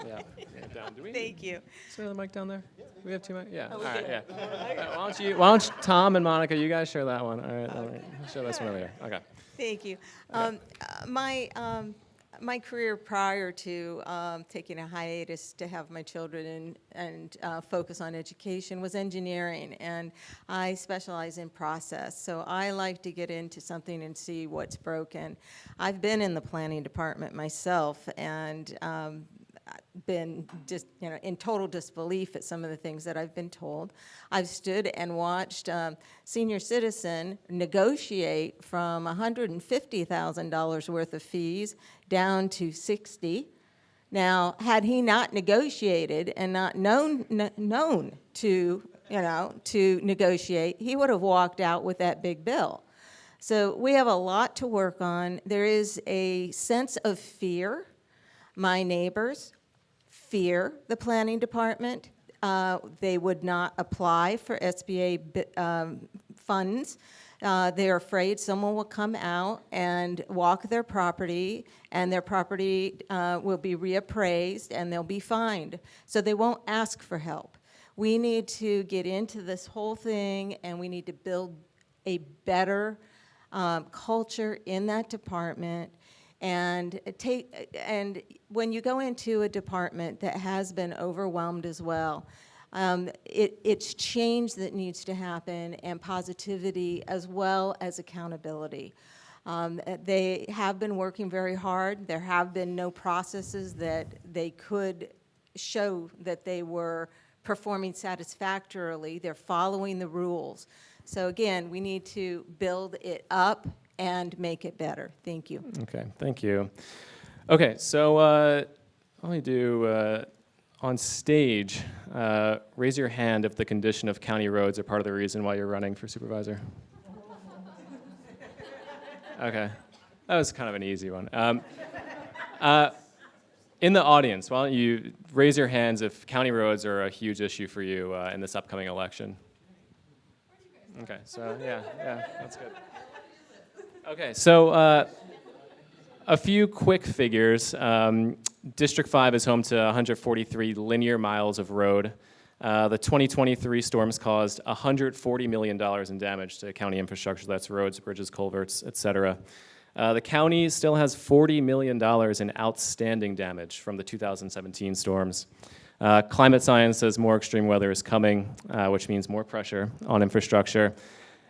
Yeah, down. Do we? Thank you. Is there another mic down there? We have two mics? Yeah. Oh, All we right, do. yeah. Why don't you, Tom and Monica, you guys share that one. All right. Show this one over here. Okay. Thank you. My career prior to taking a hiatus to have my children and focus on education was engineering, and I specialize in process. So I like to get into something and see what's broken. I've been in the planning department myself, and been just, in total disbelief at some of the things that I've been told. I've stood and watched senior citizen negotiate from $150,000 worth of fees down to 60. Now, had he not negotiated and not known to, to negotiate, he would have walked out with that big bill. So we have a lot to work on. There is a sense of fear. My neighbors fear the planning department. They would not apply for SBA funds. They're afraid someone will come out and walk their property, and their property will be reappraised and they'll be fined. So they won't ask for help. We need to get into this whole thing, and we need to build a better culture in that department. And when you go into a department that has been overwhelmed as well, it's change that needs to happen, and positivity as well as accountability. They have been working very hard. There have been no processes that they could show that they were performing satisfactorily. They're following the rules. So again, we need to build it up and make it better. Thank you. Okay, thank you. Okay, so let me do on stage, raise your hand if the condition of county roads are part of the reason why you're running for supervisor. Okay, that was kind of an easy one. In the audience, why don't you raise your hands if county roads are a huge issue for you in this upcoming election? Okay, so yeah, that's good. Okay, so a few quick figures. District 5 is home to 143 linear miles of road. The 2023 storms caused $140 million in damage to county infrastructure. That's roads, bridges, culverts, et cetera. The county still has $40 million in outstanding damage from the 2017 storms. Climate science says more extreme weather is coming, which means more pressure on infrastructure.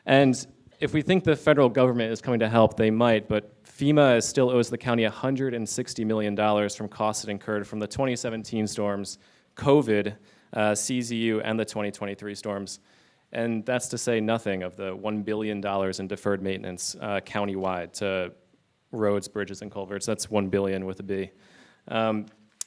And if we think the federal government is coming to help, they might, but FEMA still owes the county $160 million from costs it incurred from the 2017 storms, COVID, CZU, and the 2023 storms. And that's to say nothing of the $1 billion in deferred maintenance countywide to roads, bridges, and culverts. That's $1 billion with a B.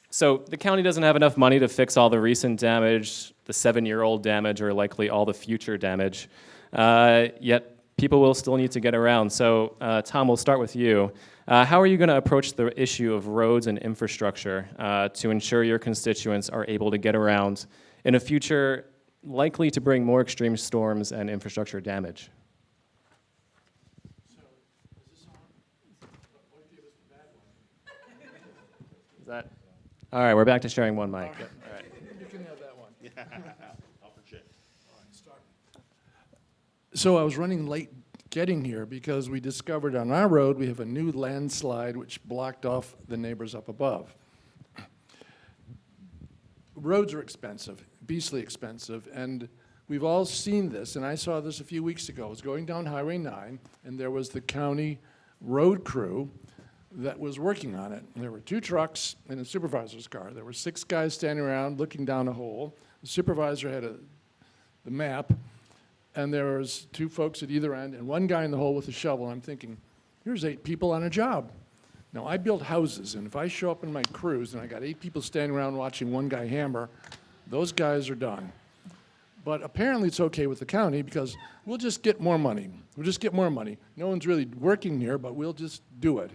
So the county doesn't have enough money to fix all the recent damage, the 7-year-old damage, or likely all the future damage. Yet people will still need to get around. So Tom, we'll start with you. How are you going to approach the issue of roads and infrastructure to ensure your constituents are able to get around in a future likely to bring more extreme storms and infrastructure damage? So, is this on? What gave us the bad one? Is that? All right, we're back to sharing one mic. Yep. All right. You can have that one. I'll project. All right, start. So I was running late getting here because we discovered on our road we have a new landslide which blocked off the neighbors up above. Roads are expensive, beastly expensive, and we've all seen this, and I saw this a few weeks ago. I was going down Highway 9, and there was the county road crew that was working on it. And there were 2 trucks and a supervisor's car. There were 6 guys standing around looking down a hole. The supervisor had the map, and there was 2 folks at either end, and 1 guy in the hole with a shovel. I'm thinking, here's 8 people on a job. Now, I build houses, and if I show up in my Cruz and I got 8 people standing around watching 1 guy hammer, those guys are done. But apparently it's okay with the county because we'll just get more money. We'll just get more money. No one's really working here, but we'll just do it.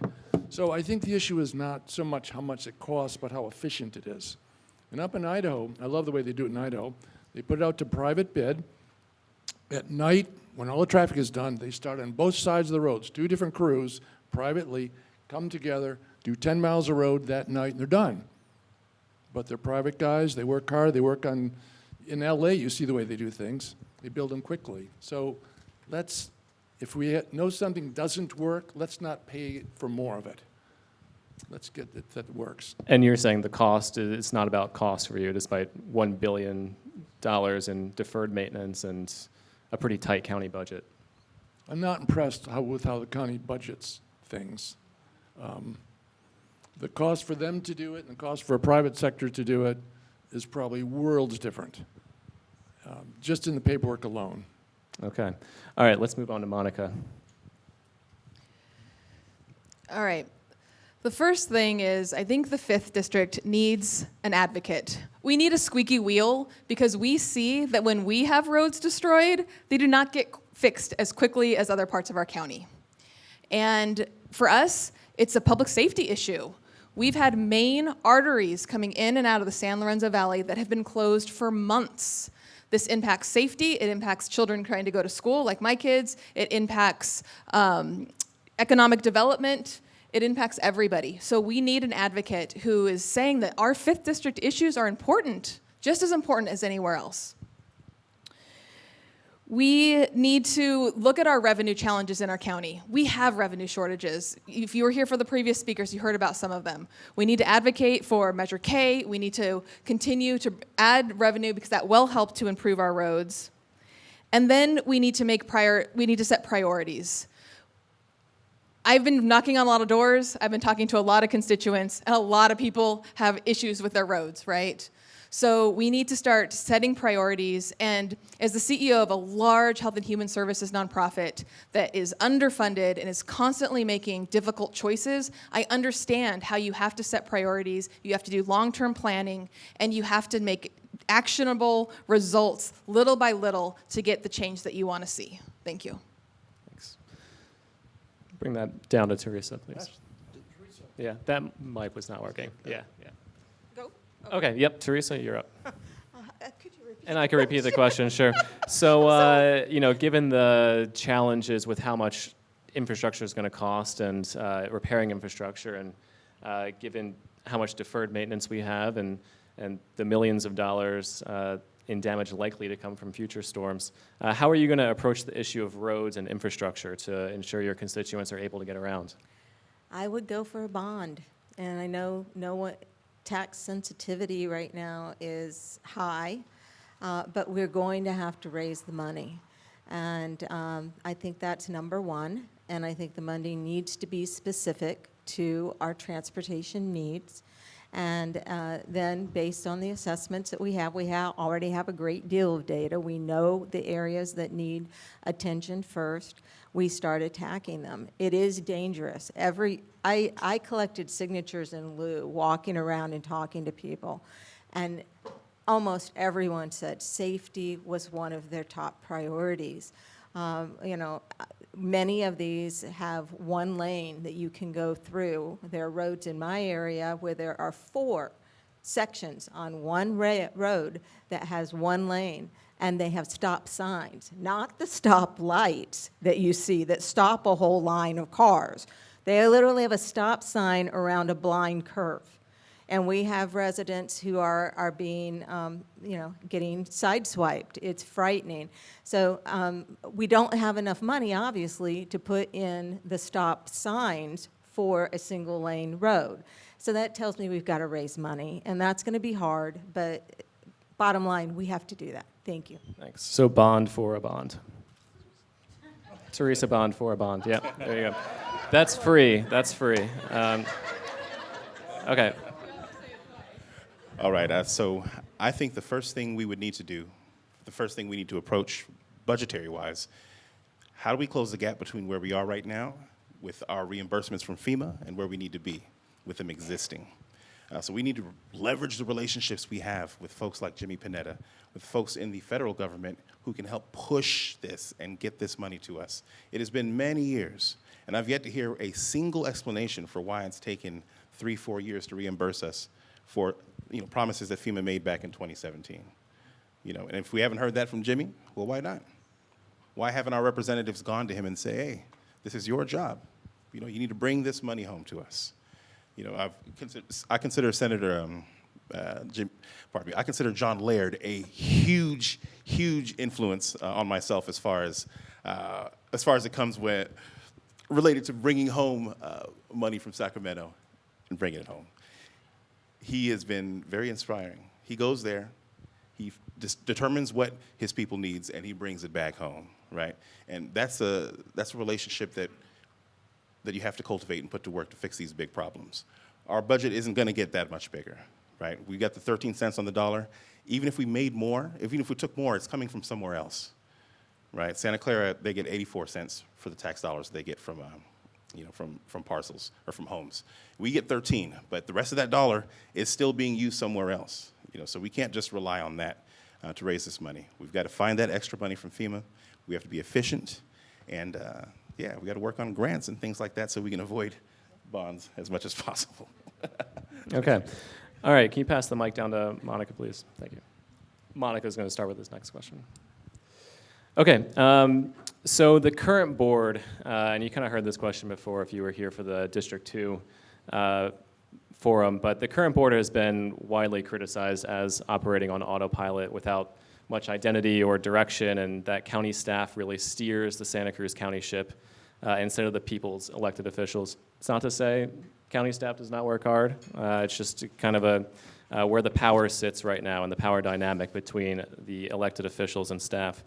So I think the issue is not so much how much it costs, but how efficient it is. And up in Idaho, I love the way they do it in Idaho. They put it out to private bid. At night, when all the traffic is done, they start on both sides of the roads, 2 different crews, privately, come together, do 10 miles of road that night, and they're done. But they're private guys, they work hard, they work on, in LA, you see the way they do things. They build them quickly. So let's, if we know something doesn't work, let's not pay for more of it. Let's get it that works. And you're saying the cost, it's not about cost for you, despite $1 billion in deferred maintenance and a pretty tight county budget. I'm not impressed with how the county budgets things. The cost for them to do it and the cost for a private sector to do it is probably worlds different, just in the paperwork alone. Okay. All right, let's move on to Monica. All right. The first thing is, I think the 5th District needs an advocate. We need a squeaky wheel because we see that when we have roads destroyed, they do not get fixed as quickly as other parts of our county. And for us, it's a public safety issue. We've had main arteries coming in and out of the San Lorenzo Valley that have been closed for months. This impacts safety, it impacts children trying to go to school, like my kids, it impacts economic development, it impacts everybody. So we need an advocate who is saying that our 5th District issues are important, just as important as anywhere else. We need to look at our revenue challenges in our county. We have revenue shortages. If you were here for the previous speakers, you heard about some of them. We need to advocate for Measure K. We need to continue to add revenue because that will help to improve our roads. And then we need to set priorities. I've been knocking on a lot of doors. I've been talking to a lot of constituents, and a lot of people have issues with their roads, right? So we need to start setting priorities, and as the CEO of a large health and human services nonprofit that is underfunded and is constantly making difficult choices, I understand how you have to set priorities, you have to do long-term planning, and you have to make actionable results little by little to get the change that you want to see. Thank you. Thanks. Bring that down to Teresa, please. Yeah, that mic was not working. Yeah. Go. Okay, yep, Teresa, you're up. Could you repeat? And I can repeat the question, sure. So, given the challenges with how much infrastructure is going to cost and repairing infrastructure, and given how much deferred maintenance we have and the millions of dollars in damage likely to come from future storms, how are you going to approach the issue of roads and infrastructure to ensure your constituents are able to get around? I would go for a bond, and I know what tax sensitivity right now is high, but we're going to have to raise the money. And I think that's number one, and I think the money needs to be specific to our transportation needs. And then based on the assessments that we already have a great deal of data. We know the areas that need attention first. We start attacking them. It is dangerous. I collected signatures in lieu, walking around and talking to people, and almost everyone said safety was one of their top priorities. Many of these have one lane that you can go through. There are roads in my area where there are 4 sections on one road that has one lane, and they have stop signs, not the stop lights that you see that stop a whole line of cars. They literally have a stop sign around a blind curve. And we have residents who are being, getting sideswiped. It's frightening. So we don't have enough money, obviously, to put in the stop signs for a single lane road. So that tells me we've got to raise money, and that's going to be hard, but bottom line, we have to do that. Thank you. Thanks. So bond for a bond. Teresa, bond for a bond. Yeah, there you go. That's free. That's free. Okay. All right, so I think the first thing we would need to do, the first thing we need to approach budgetary-wise, how do we close the gap between where we are right now with our reimbursements from FEMA and where we need to be with them existing? So we need to leverage the relationships we have with folks like Jimmy Panetta, with folks in the federal government who can help push this and get this money to us. It has been many years, and I've yet to hear a single explanation for why it's taken 3-4 years to reimburse us for promises that FEMA made back in 2017. And if we haven't heard that from Jimmy, well, why not? Why haven't our representatives gone to him and say, hey, this is your job. You need to bring this money home to us. I consider Senator I consider John Laird a huge, huge influence on myself as far as it comes with related to bringing home money from Sacramento and bringing it home. He has been very inspiring. He goes there, he determines what his people needs, and he brings it back home, right? And that's a relationship that you have to cultivate and put to work to fix these big problems. Our budget isn't going to get that much bigger, right? We got the 13 cents on the dollar. Even if we made more, even if we took more, it's coming from somewhere else, right? Santa Clara, they get 84 cents for the tax dollars they get from parcels or from homes. We get 13, but the rest of that dollar is still being used somewhere else. So we can't just rely on that to raise this money. We've got to find that extra money from FEMA. We have to be efficient, and we got to work on grants and things like that so we can avoid bonds as much as possible. Okay. All right, can you pass the mic down to Monica, please? Thank you. Monica's going to start with this next question. Okay, so the current board, and you kind of heard this question before if you were here for the District 2 forum, but the current board has been widely criticized as operating on autopilot without much identity or direction, and that county staff really steers the Santa Cruz County ship instead of the people's elected officials. It's not to say county staff does not work hard. It's just kind of where the power sits right now and the power dynamic between the elected officials and staff.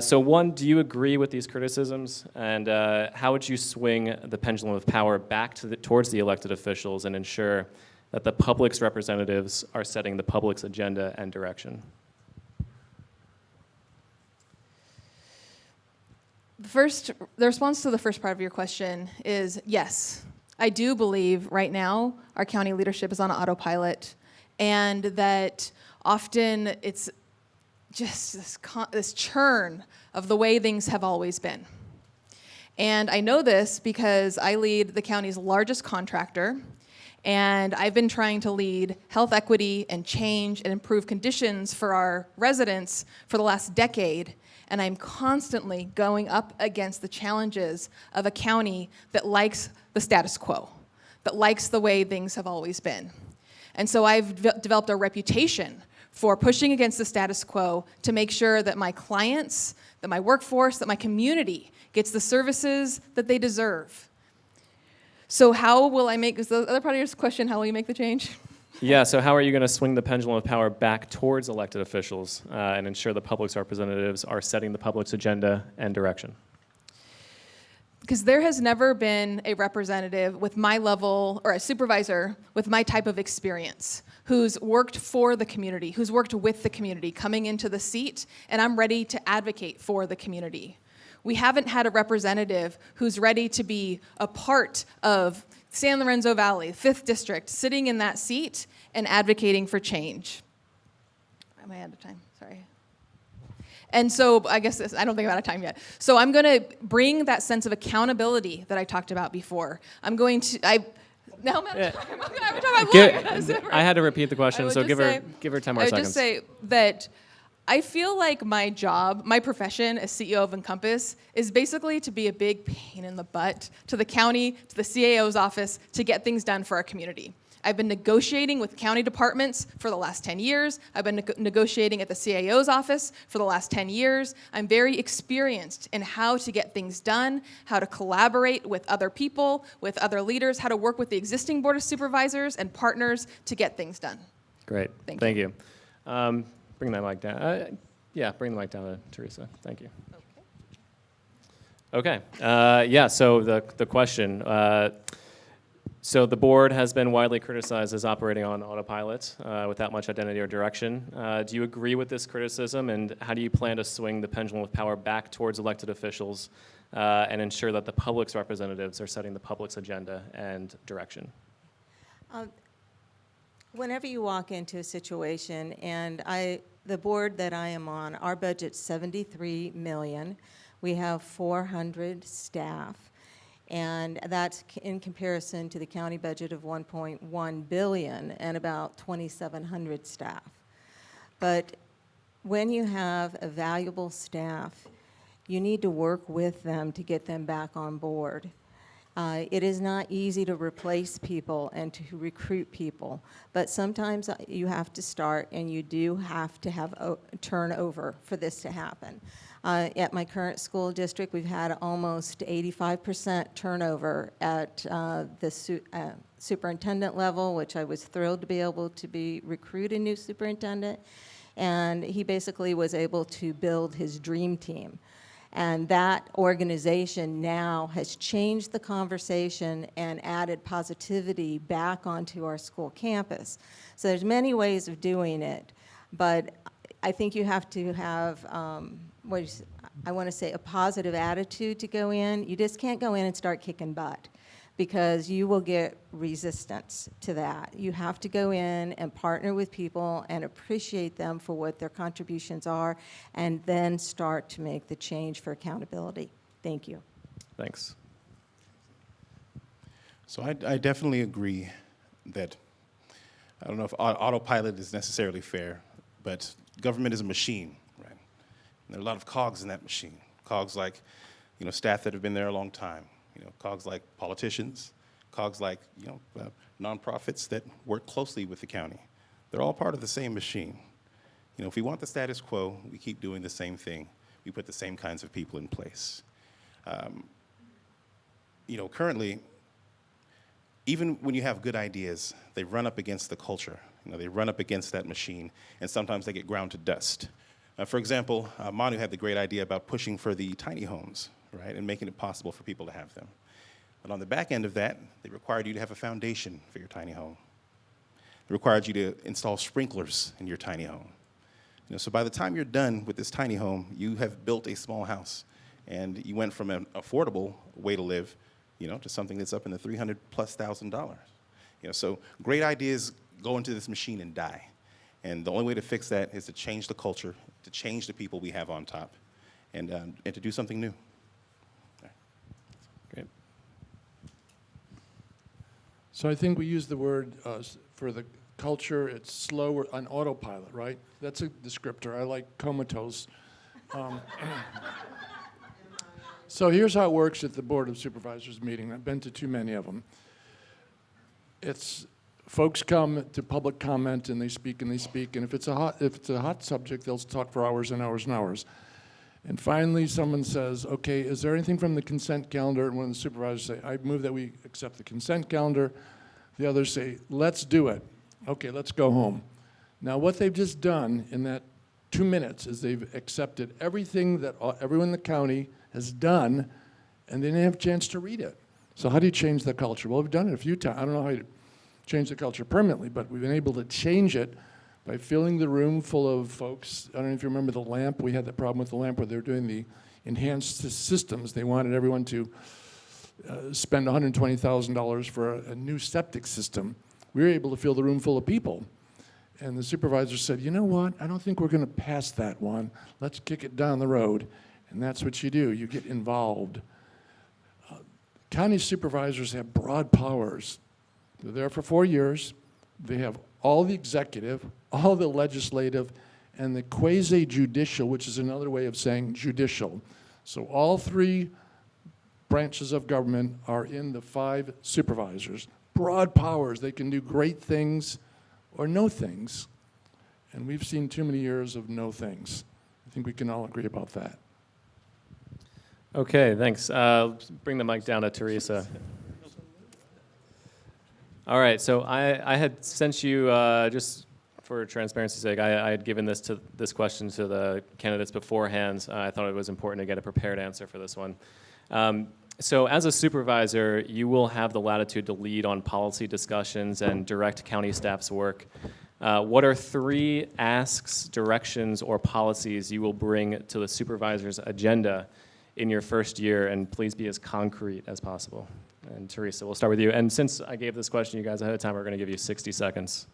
So one, do you agree with these criticisms? And how would you swing the pendulum of power back towards the elected officials and ensure that the public's representatives are setting the public's agenda and direction? The response to the first part of your question is yes. I do believe right now our county leadership is on autopilot, and that often it's just this churn of the way things have always been. And I know this because I lead the county's largest contractor, and I've been trying to lead health equity and change and improve conditions for our residents for the last decade. And I'm constantly going up against the challenges of a county that likes the status quo, that likes the way things have always been. And so I've developed a reputation for pushing against the status quo to make sure that my clients, that my workforce, that my community gets the services that they deserve. So how will I make, is the other part of your question, how will you make the change? Yeah, so how are you going to swing the pendulum of power back towards elected officials and ensure the public's representatives are setting the public's agenda and direction? Because there has never been a representative with my level, or a supervisor with my type of experience, who's worked for the community, who's worked with the community, coming into the seat, and I'm ready to advocate for the community. We haven't had a representative who's ready to be a part of San Lorenzo Valley, 5th District, sitting in that seat and advocating for change. Am I out of time? Sorry. And so I guess I don't think I'm out of time yet. So I'm going to bring that sense of accountability that I talked about before. I'm going to, now I'm out of time. I'm talking about I had to repeat the question, so give her 10 more I would seconds. just say that I feel like my job, my profession as CEO of Encompass is basically to be a big pain in the butt to the county, to the CAO's office, to get things done for our community. I've been negotiating with county departments for the last 10 years. I've been negotiating at the CAO's office for the last 10 years. I'm very experienced in how to get things done, how to collaborate with other people, with other leaders, how to work with the existing Board of Supervisors and partners to get things done. Great, thank you. Bring that mic down. Bring the mic down to Teresa. Thank you. Okay. So the question. So the board has been widely criticized as operating on autopilot without much identity or direction. Do you agree with this criticism, and how do you plan to swing the pendulum of power back towards elected officials and ensure that the public's representatives are setting the public's agenda and direction? Whenever you walk into a situation, and the board that I am on, our budget's $73 million. We have 400 staff, and that's in comparison to the county budget of $1.1 billion and about 2,700 staff. But when you have a valuable staff, you need to work with them to get them back on board. It is not easy to replace people and to recruit people, but sometimes you have to start and you do have to have turnover for this to happen. At my current school district, we've had almost 85% turnover at the superintendent level, which I was thrilled to be able to recruit a new superintendent. And he basically was able to build his dream team. And that organization now has changed the conversation and added positivity back onto our school campus. So there's many ways of doing it, but I think you have to have, I want to say, a positive attitude to go in. You just can't go in and start kicking butt, because you will get resistance to that. You have to go in and partner with people and appreciate them for what their contributions are, and then start to make the change for accountability. Thank you. Thanks. So I definitely agree that, I don't know if autopilot is necessarily fair, but government is a machine, right? And there are a lot of cogs in that machine. Cogs like, staff that have been there a long time. Cogs like politicians, cogs like, nonprofits that work closely with the county. They're all part of the same machine. If we want the status quo, we keep doing the same thing. We put the same kinds of people in place. Currently, even when you have good ideas, they run up against the culture. They run up against that machine, and sometimes they get ground to dust. For example, Manu had the great idea about pushing for the tiny homes, right, and making it possible for people to have them. But on the back end of that, they required you to have a foundation for your tiny home. They required you to install sprinklers in your tiny home. So by the time you're done with this tiny home, you have built a small house, and you went from an affordable way to live, to something that's up in the $300,000+. So great ideas go into this machine and die. And the only way to fix that is to change the culture, to change the people we have on top, and to do something new. Great. So I think we use the word for the culture, it's slow or on autopilot, right? That's a descriptor. I like comatose. So here's how it works at the Board of Supervisors meeting. I've been to too many of them. It's folks come to public comment and they speak, and if it's a hot subject, they'll talk for hours and hours and hours. And finally, someone says, okay, is there anything from the consent calendar? And one of the supervisors say, I move that we accept the consent calendar. The others say, let's do it. Okay, let's go home. Now, what they've just done in that 2 minutes is they've accepted everything that everyone in the county has done, and they didn't have a chance to read it. So how do you change the culture? Well, we've done it a few times. I don't know how you change the culture permanently, but we've been able to change it by filling the room full of folks. I don't know if you remember the lamp. We had that problem with the lamp where they were doing the enhanced systems. They wanted everyone to spend $120,000 for a new septic system. We were able to fill the room full of people. And the supervisor said, you know what? I don't think we're going to pass that one. Let's kick it down the road. And that's what you do. You get involved. County supervisors have broad powers. They're there for 4 years. They have all the executive, all the legislative, and the quasi-judicial, which is another way of saying judicial. So all three branches of government are in the 5 supervisors. Broad powers. They can do great things or no things. And we've seen too many years of no things. I think we can all agree about that. Okay, thanks. Bring the mic down to Teresa. All right, so I had sent you, just for transparency's sake, I had given this question to the candidates beforehand. I thought it was important to get a prepared answer for this one. So as a supervisor, you will have the latitude to lead on policy discussions and direct county staff's work. What are 3 asks, directions, or policies you will bring to the supervisor's agenda in your first year, and please be as concrete as possible? And Teresa, we'll start with you. And since I gave this question to you guys ahead of time, we're going to give you 60 seconds.